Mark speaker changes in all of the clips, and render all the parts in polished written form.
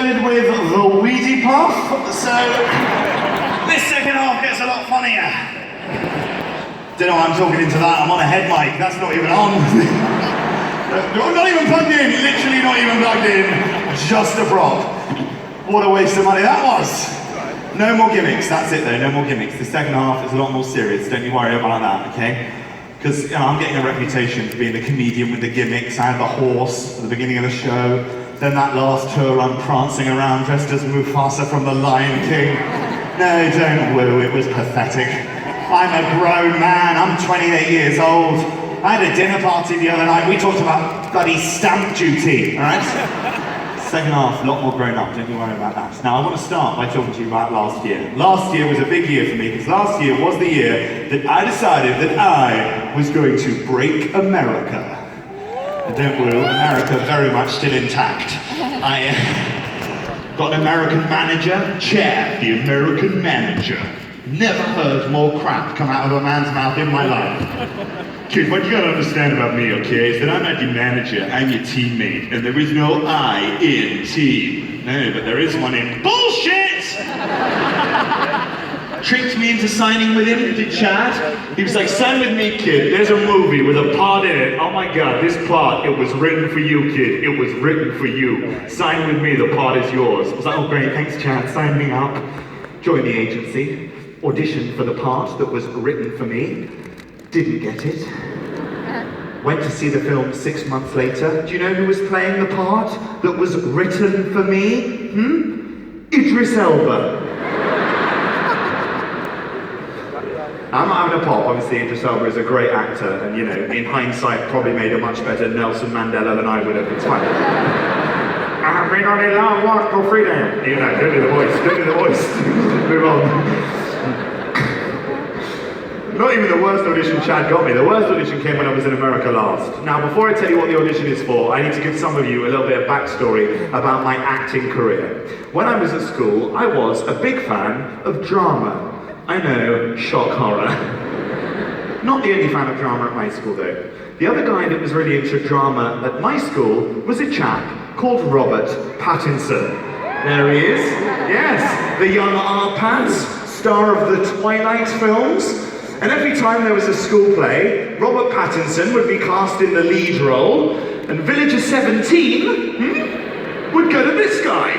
Speaker 1: episode with the Weedy Puff, so this second half gets a lot funnier. Don't know why I'm talking into that, I'm on a head mic, that's not even on. Not even plugged in, literally not even plugged in, just a prop. What a waste of money that was. No more gimmicks, that's it though, no more gimmicks. The second half is a lot more serious, don't you worry about that, okay? Because I'm getting a reputation for being the comedian with the gimmicks. I had the horse at the beginning of the show, then that last tour I'm prancing around dressed as Mufasa from The Lion King. No, don't woo, it was pathetic. I'm a grown man, I'm 28 years old. I had a dinner party the other night, we talked about bloody stamp duty, alright? Second half, a lot more grown up, don't you worry about that. Now I want to start by talking to you about last year. Last year was a big year for me, because last year was the year that I decided that I was going to break America. And don't worry, America very much still intact. I got an American manager, Chair, the American manager. Never heard more crap come out of a man's mouth in my life. Kid, what you gotta understand about me, okay, is that I'm not your manager, I'm your teammate, and there is no I in team. No, but there is one in bullshit! Tricked me into signing with him, did Chad? He was like, sign with me, kid, there's a movie with a part in it. Oh my god, this part, it was written for you, kid, it was written for you. Sign with me, the part is yours. I was like, oh great, thanks Chad, sign me up. Joined the agency, auditioned for the part that was written for me. Didn't get it. Went to see the film 6 months later. Do you know who was playing the part that was written for me? Idris Elba. I'm not having a pop, obviously Idris Elba is a great actor, and you know, in hindsight, probably made a much better Nelson Mandela than I would have. It's fine. I have been on a long walk for freedom. You know, don't do the voice, don't do the voice. Move on. Not even the worst audition Chad got me. The worst audition came when I was in America last. Now, before I tell you what the audition is for, I need to give some of you a little bit of backstory about my acting career. When I was at school, I was a big fan of drama. I know, shock horror. Not the only fan of drama at my school, though. The other guy that was really into drama at my school was a chap called Robert Pattinson. There he is. Yes, the young R-Pats, star of the Twilight films. And every time there was a school play, Robert Pattinson would be cast in the lead role, and Villager 17 would go to this guy.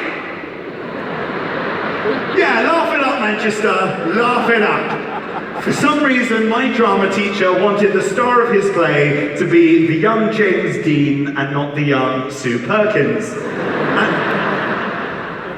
Speaker 1: Yeah, laugh it up, Manchester, laugh it up. For some reason, my drama teacher wanted the star of his play to be the young James Dean and not the young Sue Perkins.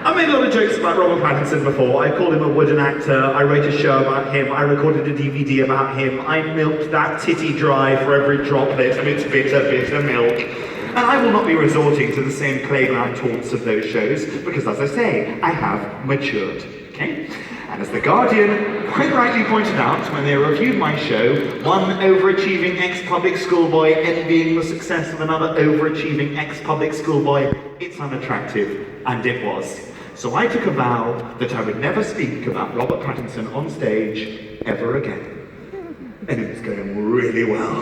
Speaker 1: I made a lot of jokes about Robert Pattinson before. I called him a wooden actor, I wrote a show about him, I recorded a DVD about him, I milked that titty dry for every droplet of its bitter, bitter milk. And I will not be resorting to the same playground taunts of those shows, because as I say, I have matured, okay? And as The Guardian quite rightly pointed out when they reviewed my show, one overachieving ex-public schoolboy envying the success of another overachieving ex-public schoolboy, it's unattractive, and it was. So I took a vow that I would never speak about Robert Pattinson on stage ever again. And it was going really well.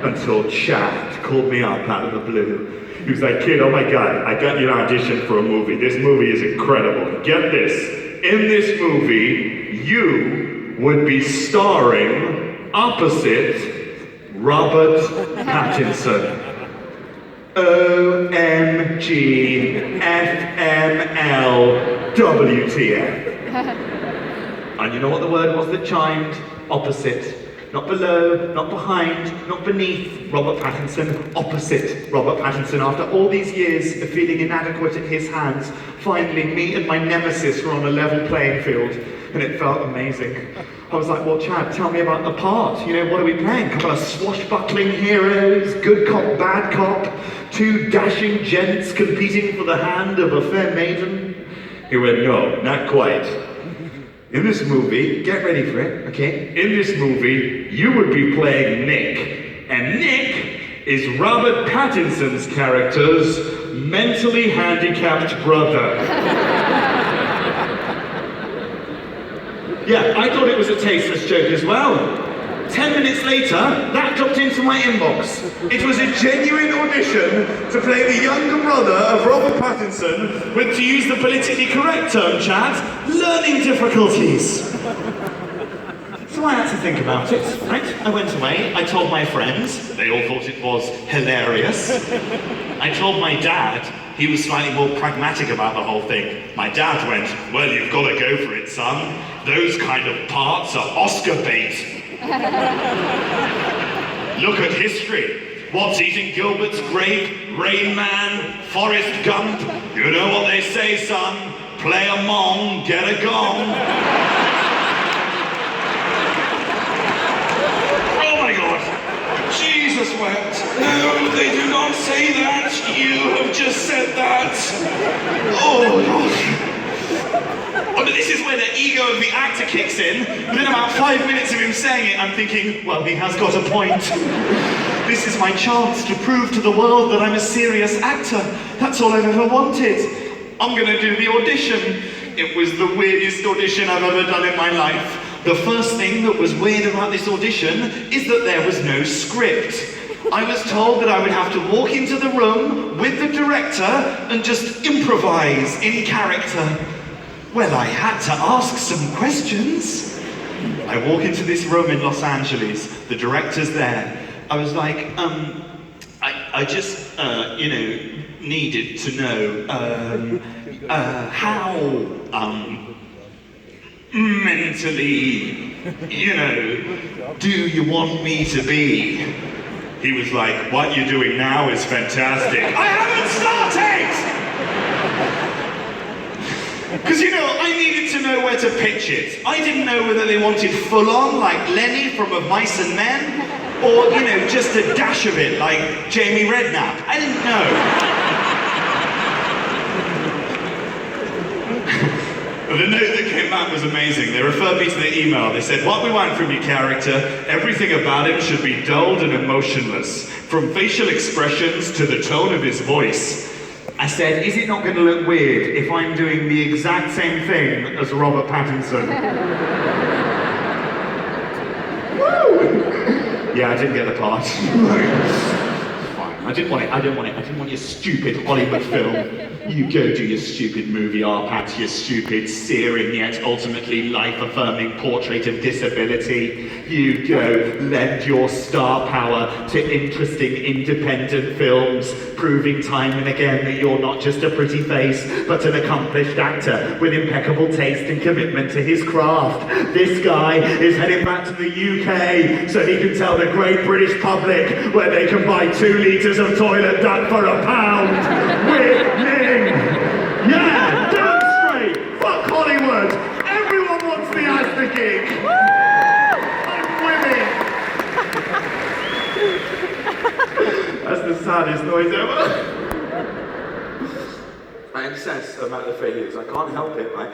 Speaker 1: Until Chad called me up out of the blue. He was like, kid, oh my god, I got you an audition for a movie. This movie is incredible. Get this, in this movie, you would be starring opposite Robert Pattinson. OMG, FML, WTF. And you know what the word was that chimed? Opposite. Not below, not behind, not beneath Robert Pattinson, opposite Robert Pattinson. After all these years of feeling inadequate at his hands, finally me and my nemesis were on a level playing field, and it felt amazing. I was like, well, Chad, tell me about the part. You know, what are we playing? A couple of swashbuckling heroes, good cop, bad cop, two dashing gents competing for the hand of a fair maiden? He went, no, not quite. In this movie, get ready for it, okay? In this movie, you would be playing Nick. And Nick is Robert Pattinson's character's mentally handicapped brother. Yeah, I thought it was a tasteless joke as well. 10 minutes later, that dropped into my inbox. It was a genuine audition to play the younger brother of Robert Pattinson with, to use the politically correct term, Chad, learning difficulties. So I had to think about it, right? I went away, I told my friends, they all thought it was hilarious. I told my dad, he was slightly more pragmatic about the whole thing. My dad went, well, you've got to go for it, son. Those kind of parts are Oscar bait. Look at history. What's eating Gilbert's grape? Rain Man? Forrest Gump? You know what they say, son. Play a mong, get a gong. Oh my God. Jesus wept. No, they do not say that. You have just said that. Oh God. Oh, but this is where the ego of the actor kicks in. Within about 5 minutes of him saying it, I'm thinking, well, he has got a point. This is my chance to prove to the world that I'm a serious actor. That's all I've ever wanted. I'm gonna do the audition. It was the weirdest audition I've ever done in my life. The first thing that was weird about this audition is that there was no script. I was told that I would have to walk into the room with the director and just improvise in character. Well, I had to ask some questions. I walk into this room in Los Angeles, the director's there. I was like, I just, needed to know, how, mentally, do you want me to be? He was like, what you're doing now is fantastic. I haven't started! Because, I needed to know where to pitch it. I didn't know whether they wanted full-on, like Lenny from Of Mice and Men, or, just a dash of it, like Jamie Redknapp. I didn't know. The note that came back was amazing. They referred me to the email. They said, what we want from your character, everything about him should be dulled and emotionless, from facial expressions to the tone of his voice. I said, is it not going to look weird if I'm doing the exact same thing as Robert Pattinson? Woo! Yeah, I didn't get the part. I didn't want it. I didn't want your stupid Hollywood film. You go do your stupid movie, Arpat, your stupid, searing yet ultimately life-affirming portrait of disability. You go lend your star power to interesting independent films, proving time and again that you're not just a pretty face, but an accomplished actor with impeccable taste and commitment to his craft. This guy is heading back to the UK so he can tell the great British public where they can buy 2 litres of toilet duck for £1. Winning! Yeah, demonstrate! Fuck Hollywood! Everyone wants the Asda gig! I'm winning! That's the saddest noise ever. I obsess about the failures. I can't help it, right?